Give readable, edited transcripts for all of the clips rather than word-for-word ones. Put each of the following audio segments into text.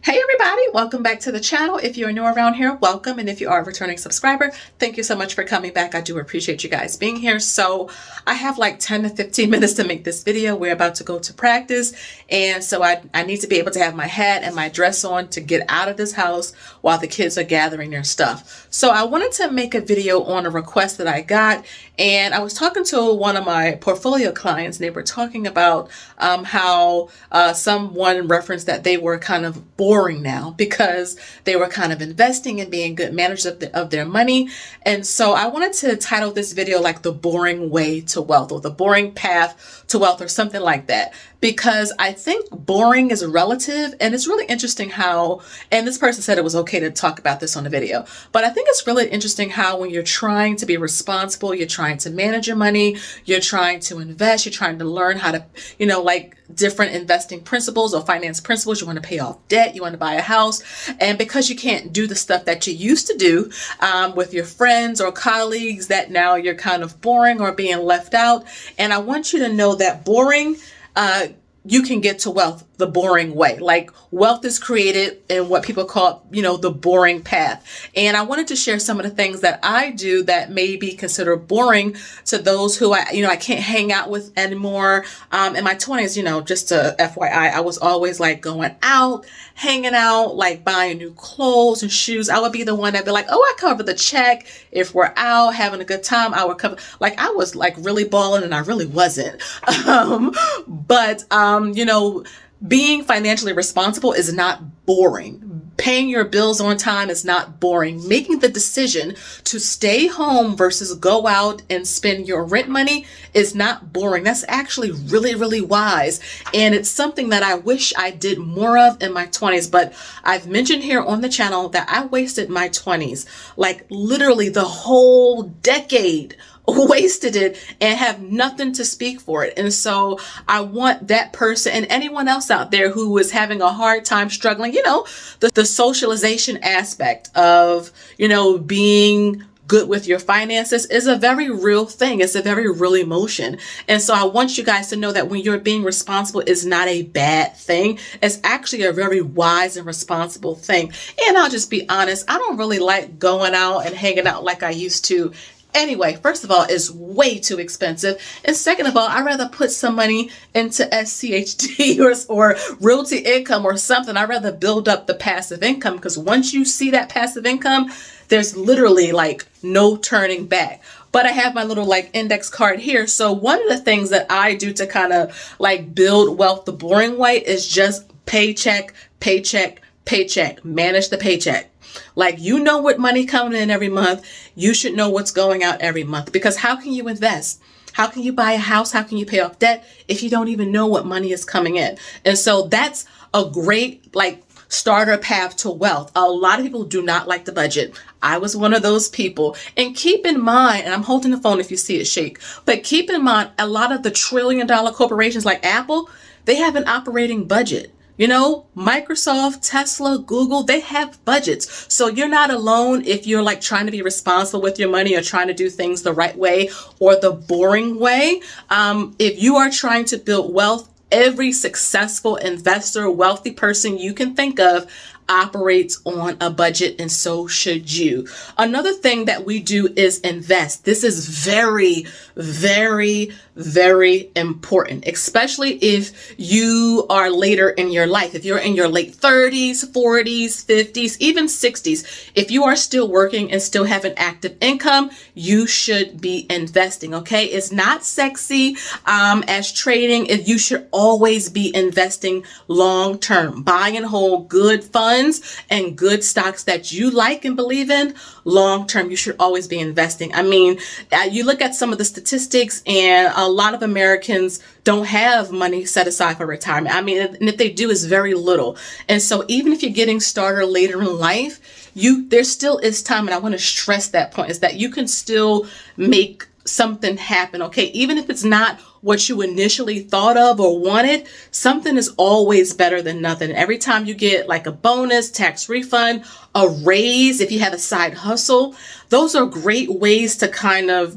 Hey everybody, welcome back to the channel. If you're new around here, welcome. And if you are a returning subscriber, thank you so much for coming back. I do appreciate you guys being here. So I have like 10 to 15 minutes to make this video. We're about to go to practice. And so I need to be able to have my hat and my dress on to get out of this house while the kids are gathering their stuff. So I wanted to make a video on a request that I got. And I was talking to one of my portfolio clients and they were talking about how someone referenced that they were kind of boring now because they were kind of investing and being good managers of their money. And so I wanted to title this video like the boring way to wealth or the boring path to wealth or something like that, because I think boring is relative. And it's really interesting how, and this person said it was okay to talk about this on the video, but I think it's really interesting how when you're trying to be responsible, you're trying to manage your money, you're trying to invest, you're trying to learn how to, like different investing principles or finance principles. You want to pay off debt, you want to buy a house. And because you can't do the stuff that you used to do with your friends or colleagues, that now you're kind of boring or being left out. And I want you to know that boring, you can get to wealth the boring way. Like wealth is created in what people call, the boring path. And I wanted to share some of the things that I do that may be considered boring to those who I can't hang out with anymore. In my 20s, just to FYI, I was always like going out, hanging out, like buying new clothes and shoes. I would be the one that'd be like, oh, I cover the check. If we're out having a good time, I would cover. Like I was like really balling and I really wasn't. But being financially responsible is not boring. Paying your bills on time is not boring. Making the decision to stay home versus go out and spend your rent money is not boring. That's actually really, really wise. And it's something that I wish I did more of in my 20s. But I've mentioned here on the channel that I wasted my 20s, like literally the whole decade, wasted it and have nothing to speak for it. And so I want that person and anyone else out there who is having a hard time struggling, the socialization aspect of, being good with your finances is a very real thing. It's a very real emotion. And so I want you guys to know that when you're being responsible is not a bad thing. It's actually a very wise and responsible thing. And I'll just be honest, I don't really like going out and hanging out like I used to. Anyway, first of all, it's way too expensive. And second of all, I'd rather put some money into SCHD or realty income or something. I'd rather build up the passive income, because once you see that passive income, there's literally like no turning back. But I have my little like index card here. So one of the things that I do to kind of like build wealth the boring way is just paycheck, paycheck, paycheck, manage the paycheck. Like, what money coming in every month, you should know what's going out every month, because how can you invest? How can you buy a house? How can you pay off debt if you don't even know what money is coming in? And so that's a great like starter path to wealth. A lot of people do not like the budget. I was one of those people. And keep in mind, and I'm holding the phone if you see it shake, but keep in mind, a lot of the trillion-dollar corporations like Apple, they have an operating budget. Microsoft, Tesla, Google, they have budgets. So you're not alone if you're like trying to be responsible with your money or trying to do things the right way or the boring way. If you are trying to build wealth, every successful investor, wealthy person you can think of operates on a budget, and so should you. Another thing that we do is invest. This is very, very, very important, especially if you are later in your life. If you're in your late 30s, 40s, 50s, even 60s, if you are still working and still have an active income, you should be investing, okay? It's not sexy as trading. You should always be investing long term, buy and hold good funds and good stocks that you like and believe in long term. You should always be investing. I mean, you look at some of the statistics, and a lot of Americans don't have money set aside for retirement. I mean, and if they do, it's very little. And so even if you're getting started later in life, there still is time. And I want to stress that point, is that you can still make something happen, okay? Even if it's not what you initially thought of or wanted, something is always better than nothing. Every time you get like a bonus, tax refund, a raise, if you have a side hustle, Those are great ways to kind of,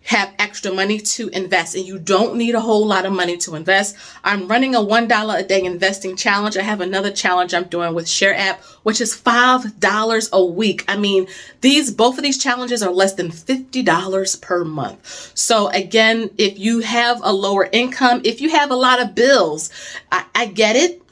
have extra money to invest, and you don't need a whole lot of money to invest. I'm running a $1 a day investing challenge. I have another challenge I'm doing with Share App, which is $5 a week. I mean, both of these challenges are less than $50 per month. So again, if you have a lower income, if you have a lot of bills, I get it.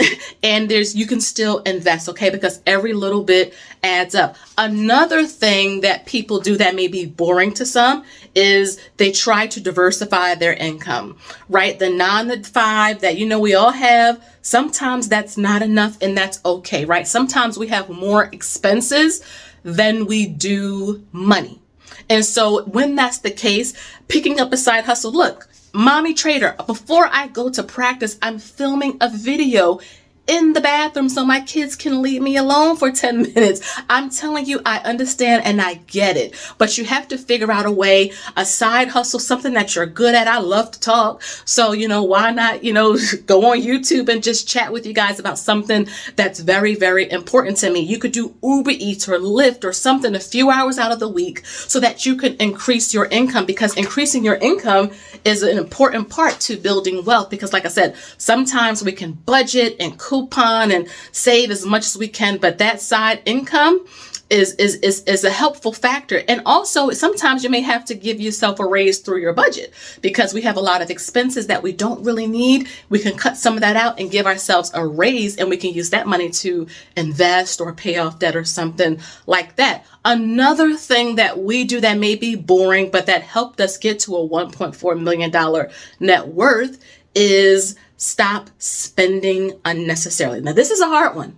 And you can still invest, okay? Because every little bit adds up. Another thing that people do that may be boring to some is they try to diversify their income, right? The 9-to-5 that, we all have, sometimes that's not enough, and that's okay, right? Sometimes we have more expenses than we do money. And so when that's the case, picking up a side hustle, look, Mommy Trader, before I go to practice, I'm filming a video in the bathroom so my kids can leave me alone for 10 minutes. I'm telling you, I understand and I get it, but you have to figure out a way, a side hustle, something that you're good at. I love to talk. So, why not, go on YouTube and just chat with you guys about something that's very, very important to me. You could do Uber Eats or Lyft or something a few hours out of the week so that you can increase your income, because increasing your income is an important part to building wealth. Because like I said, sometimes we can budget and coupon and save as much as we can, but that side income is a helpful factor. And also sometimes you may have to give yourself a raise through your budget, because we have a lot of expenses that we don't really need. We can cut some of that out and give ourselves a raise, and we can use that money to invest or pay off debt or something like that. Another thing that we do that may be boring, but that helped us get to a $1.4 million net worth is stop spending unnecessarily. Now, this is a hard one,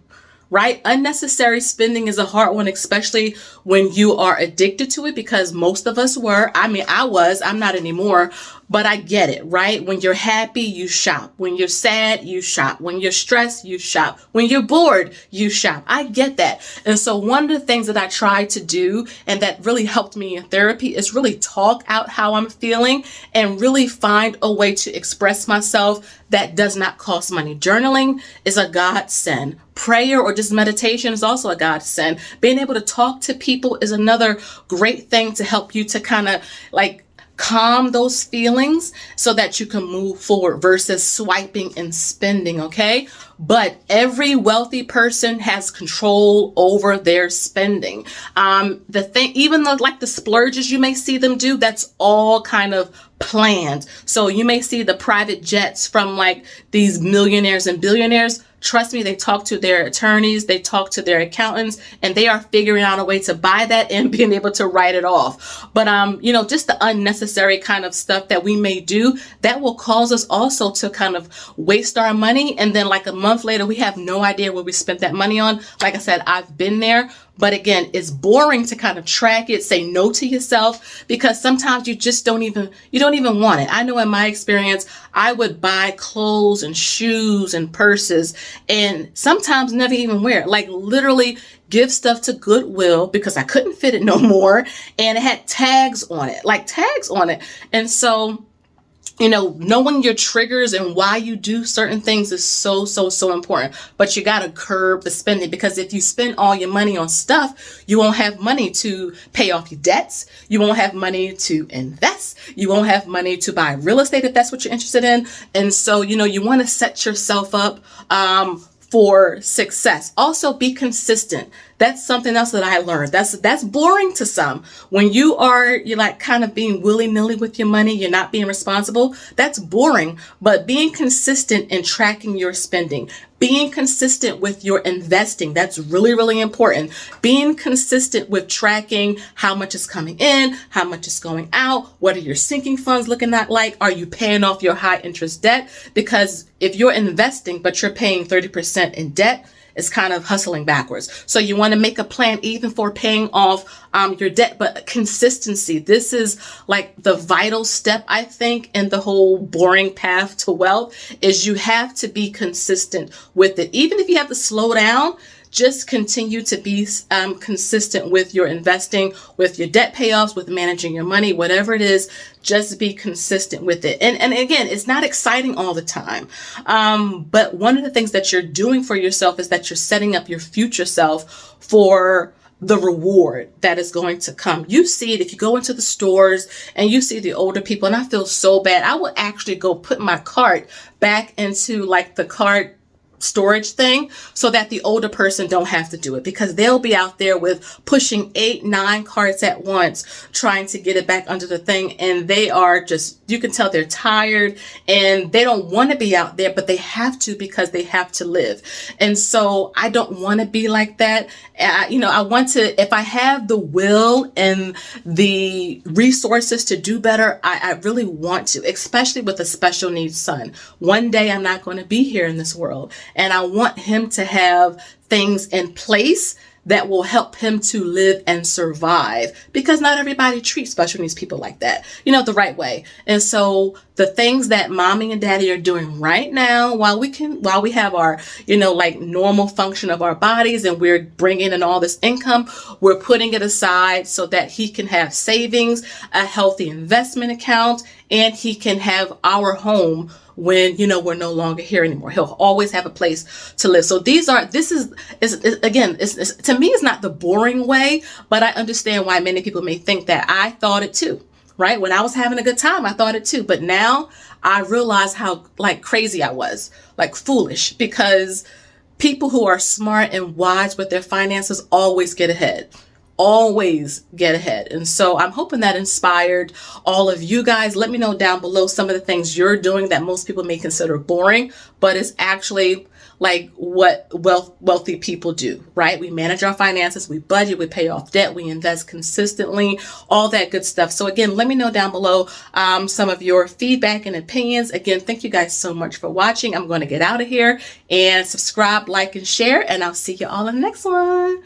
right? Unnecessary spending is a hard one, especially when you are addicted to it, because most of us were. I mean, I'm not anymore, but I get it, right? When you're happy, you shop. When you're sad, you shop. When you're stressed, you shop. When you're bored, you shop. I get that. And so one of the things that I try to do, and that really helped me in therapy, is really talk out how I'm feeling and really find a way to express myself that does not cost money. Journaling is a godsend. Prayer or just meditation is also a godsend. Being able to talk to people is another great thing to help you to kind of calm those feelings so that you can move forward versus swiping and spending, okay? But every wealthy person has control over their spending. Even though the splurges you may see them do, that's all kind of planned. So you may see the private jets from these millionaires and billionaires. Trust me, they talk to their attorneys, they talk to their accountants, and they are figuring out a way to buy that and being able to write it off. But, just the unnecessary kind of stuff that we may do that will cause us also to kind of waste our money. And then a month later, we have no idea what we spent that money on. Like I said, I've been there. But again, it's boring to kind of track it, say no to yourself, because sometimes you don't even want it. I know in my experience, I would buy clothes and shoes and purses and sometimes never even wear it. Literally give stuff to Goodwill because I couldn't fit it no more. And it had tags on it, And so, knowing your triggers and why you do certain things is so important. But you got to curb the spending, because if you spend all your money on stuff, you won't have money to pay off your debts. You won't have money to invest. You won't have money to buy real estate if that's what you're interested in. And so, you want to set yourself up for success. Also, be consistent. That's something else that I learned. That's boring to some. When you're kind of being willy-nilly with your money, you're not being responsible. That's boring. But being consistent in tracking your spending, being consistent with your investing, that's really, really important. Being consistent with tracking how much is coming in, how much is going out, what are your sinking funds looking like? Are you paying off your high interest debt? Because if you're investing, but you're paying 30% in debt, it's kind of hustling backwards. So you want to make a plan even for paying off your debt, but consistency. This is the vital step, I think, in the whole boring path to wealth, is you have to be consistent with it. Even if you have to slow down, just continue to be consistent with your investing, with your debt payoffs, with managing your money, whatever it is, just be consistent with it. And again, it's not exciting all the time. But one of the things that you're doing for yourself is that you're setting up your future self for the reward that is going to come. You see it if you go into the stores and you see the older people, and I feel so bad. I will actually go put my cart back into like the cart storage thing so that the older person don't have to do it, because they'll be out there with pushing 8, 9 carts at once trying to get it back under the thing, and they are just, you can tell they're tired and they don't want to be out there, but they have to because they have to live. And so I don't want to be like that. I want to, if I have the will and the resources to do better, I really want to, especially with a special needs son. One day I'm not going to be here in this world, and I want him to have things in place that will help him to live and survive, because not everybody treats special needs people like that, the right way. And so the things that mommy and daddy are doing right now, while we have our, like normal function of our bodies and we're bringing in all this income, we're putting it aside so that he can have savings, a healthy investment account, and he can have our home when, we're no longer here anymore. He'll always have a place to live. So this is again, to me, it's not the boring way, but I understand why many people may think that. I thought it too, right? When I was having a good time, I thought it too. But now I realize how like crazy I was, like foolish, because people who are smart and wise with their finances always get ahead. Always get ahead. And so I'm hoping that inspired all of you guys. Let me know down below some of the things you're doing that most people may consider boring, but it's actually like what wealthy people do, right? We manage our finances, we budget, we pay off debt, we invest consistently, all that good stuff. So again, let me know down below some of your feedback and opinions. Again, thank you guys so much for watching. I'm going to get out of here, and subscribe, like, and share, and I'll see you all in the next one.